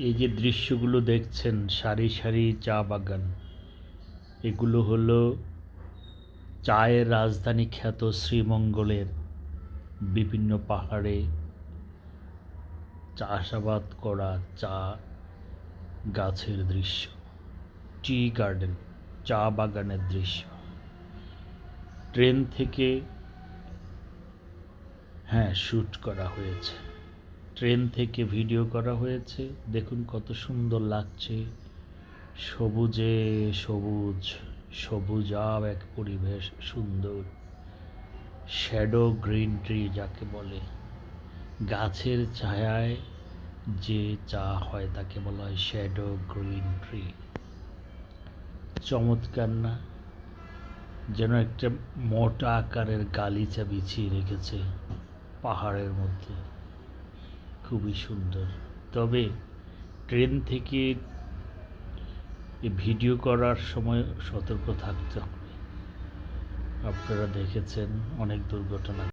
এই যে দৃশ্যগুলো দেখছেন, সারি সারি চা বাগান, এগুলো হলো চায়ের রাজধানী খ্যাত শ্রীমঙ্গলের বিভিন্ন পাহাড়ে চাষাবাদ করা চা গাছের দৃশ্য। টি গার্ডেন, চা বাগানের দৃশ্য। ট্রেন থেকে শ্যুট করা হয়েছে, ট্রেন থেকে ভিডিও করা হয়েছে। দেখুন কত সুন্দর লাগছে, সবুজে সবুজ, সবুজাব এক পরিবেশ, সুন্দর শ্যাডো গ্রিন ট্রি যাকে বলে। গাছের ছায়ায় যে চা হয় তাকে বলা হয় শ্যাডো গ্রিন ট্রি। চমৎকার না? যেন একটা মোটা আকারের গালিচা বিছিয়ে রেখেছে পাহাড়ের মধ্যে, খুবই সুন্দর। তবে ট্রেন থেকে ভিডিও করার সময় সতর্ক থাকতে হবে। আপনারা দেখেছেন অনেক দুর্ঘটনা